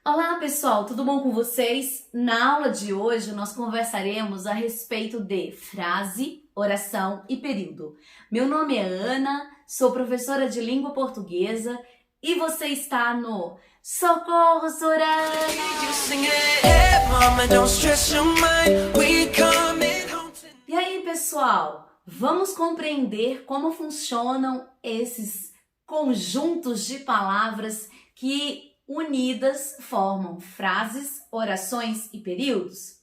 Olá pessoal, tudo bom com vocês? Na aula de hoje nós conversaremos a respeito de frase, oração e período. Meu nome é Ana, sou professora de língua portuguesa e você está no Socorro Soraya! E aí pessoal, vamos compreender como funcionam esses conjuntos de palavras que unidas formam frases, orações e períodos?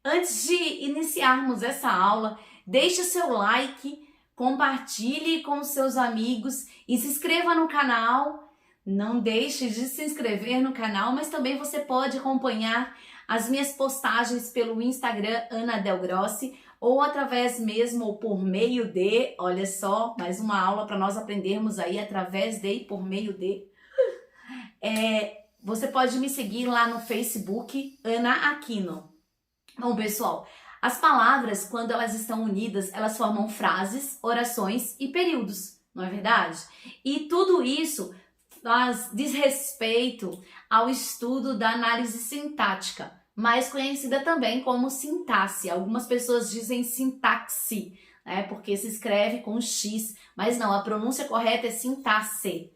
Antes de iniciarmos essa aula, deixe o seu like, compartilhe com os seus amigos e se inscreva no canal. Não deixe de se inscrever no canal, mas também você pode acompanhar as minhas postagens pelo Instagram Ana Del Grossi ou através mesmo ou por meio de, olha só, mais uma aula para nós aprendermos aí através de e por meio de. Você pode me seguir lá no Facebook, Ana Aquino. Bom, pessoal, as palavras, quando elas estão unidas, elas formam frases, orações e períodos, não é verdade? E tudo isso diz respeito ao estudo da análise sintática, mais conhecida também como sintaxe. Algumas pessoas dizem sintaxe, né? Porque se escreve com X, mas não, a pronúncia correta é sintaxe,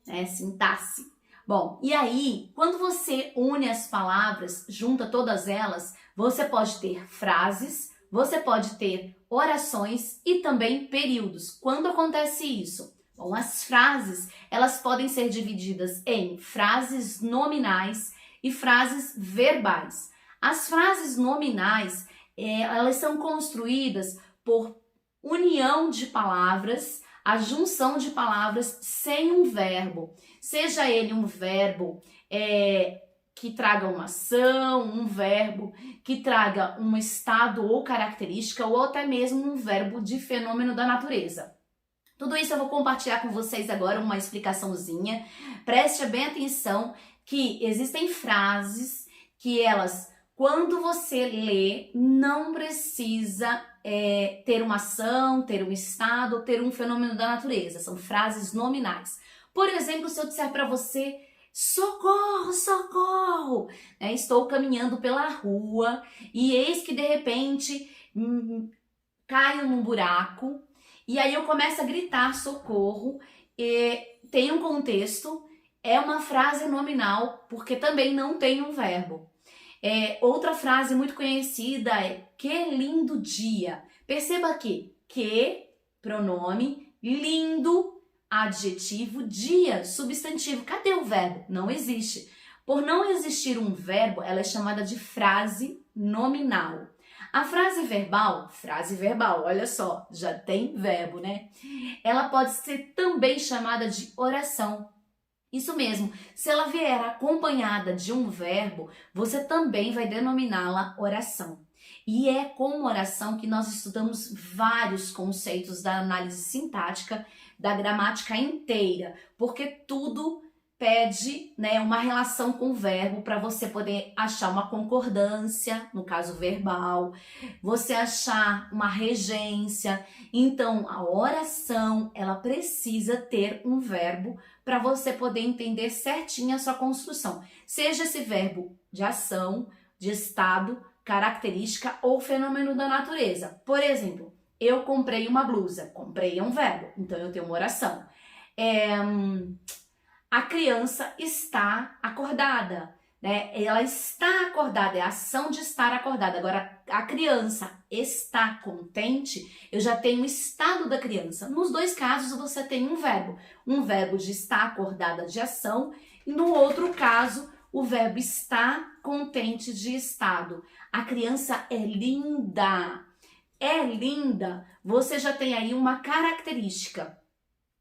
né? Sintaxe. Bom, e aí, quando você une as palavras, junta todas elas, você pode ter frases, você pode ter orações e também períodos. Quando acontece isso? Bom, as frases, elas podem ser divididas em frases nominais e frases verbais. As frases nominais, elas são construídas por união de palavras, a junção de palavras sem um verbo, seja ele um verbo que traga uma ação, um verbo que traga um estado ou característica, ou até mesmo um verbo de fenômeno da natureza. Tudo isso eu vou compartilhar com vocês agora, uma explicaçãozinha. Preste bem atenção que existem frases que elas, quando você lê, não precisa ter uma ação, ter um estado, ter um fenômeno da natureza. São frases nominais. Por exemplo, se eu disser para você, socorro, socorro, estou caminhando pela rua e eis que de repente caio num buraco e aí eu começo a gritar socorro, tem um contexto, é uma frase nominal porque também não tem um verbo. Outra frase muito conhecida é que lindo dia. Perceba que pronome, lindo, adjetivo, dia, substantivo. Cadê o verbo? Não existe. Por não existir um verbo, ela é chamada de frase nominal. A frase verbal, olha só, já tem verbo, né? Ela pode ser também chamada de oração. Isso mesmo, se ela vier acompanhada de um verbo, você também vai denominá-la oração. E é com oração que nós estudamos vários conceitos da análise sintática, da gramática inteira, porque tudo pede, uma relação com o verbo para você poder achar uma concordância, no caso verbal, você achar uma regência. Então, a oração, ela precisa ter um verbo para você poder entender certinho a sua construção. Seja esse verbo de ação, de estado, característica ou fenômeno da natureza. Por exemplo, eu comprei uma blusa. Comprei é um verbo, então eu tenho uma oração. A criança está acordada, né? Ela está acordada, é a ação de estar acordada. Agora, a criança está contente, eu já tenho o estado da criança. Nos dois casos, você tem um verbo de estar acordada de ação, e no outro caso, o verbo está contente de estado. A criança é linda. É linda. Você já tem aí uma característica.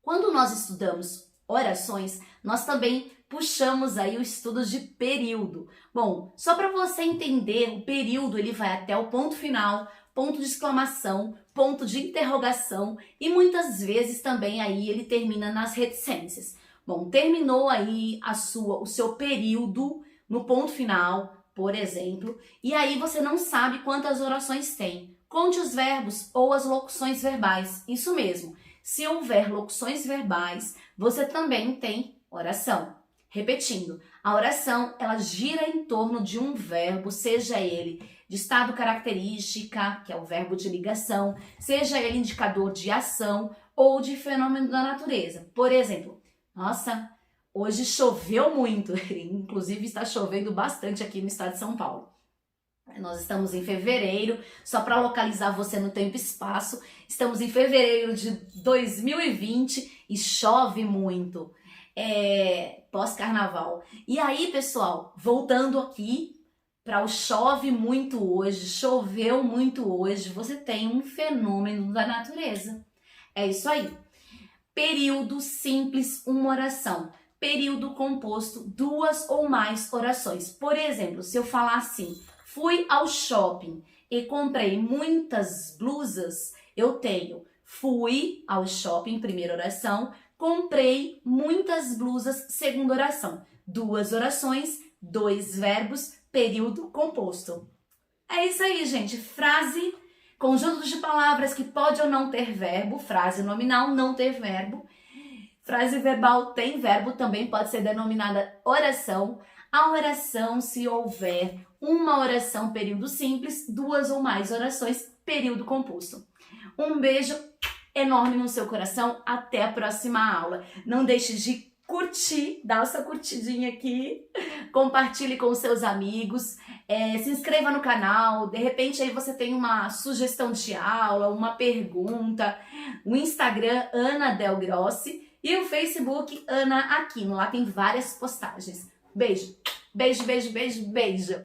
Quando nós estudamos orações, nós também puxamos aí o estudo de período. Bom, só para você entender, o período ele vai até o ponto final, ponto de exclamação, ponto de interrogação e muitas vezes também aí ele termina nas reticências. Bom, terminou aí o seu período no ponto final, por exemplo, e aí você não sabe quantas orações tem. Conte os verbos ou as locuções verbais, isso mesmo. Se houver locuções verbais, você também tem oração. Repetindo, a oração, ela gira em torno de um verbo, seja ele de estado característica, que é o verbo de ligação, seja ele indicador de ação ou de fenômeno da natureza. Por exemplo, nossa, hoje choveu muito, inclusive está chovendo bastante aqui no estado de São Paulo. Nós estamos em fevereiro, só para localizar você no tempo e espaço, estamos em fevereiro de 2020 e chove muito, pós-carnaval. E aí, pessoal, voltando aqui para o chove muito hoje, choveu muito hoje, você tem um fenômeno da natureza. É isso aí. Período simples, uma oração. Período composto, duas ou mais orações. Por exemplo, se eu falar assim, fui ao shopping e comprei muitas blusas, eu tenho fui ao shopping, primeira oração, comprei muitas blusas, segunda oração. Duas orações, dois verbos, período composto. É isso aí, gente. Frase, conjunto de palavras que pode ou não ter verbo, frase nominal, não ter verbo. Frase verbal tem verbo, também pode ser denominada oração. A oração, se houver uma oração, período simples, duas ou mais orações, período composto. Um beijo enorme no seu coração. Até a próxima aula. Não deixe de curtir, dá essa curtidinha aqui, compartilhe com seus amigos, se inscreva no canal, de repente aí você tem uma sugestão de aula, uma pergunta, o Instagram Ana Del Grossi e o Facebook Ana Aquino, lá tem várias postagens. Beijo, beijo, beijo, beijo, beijo!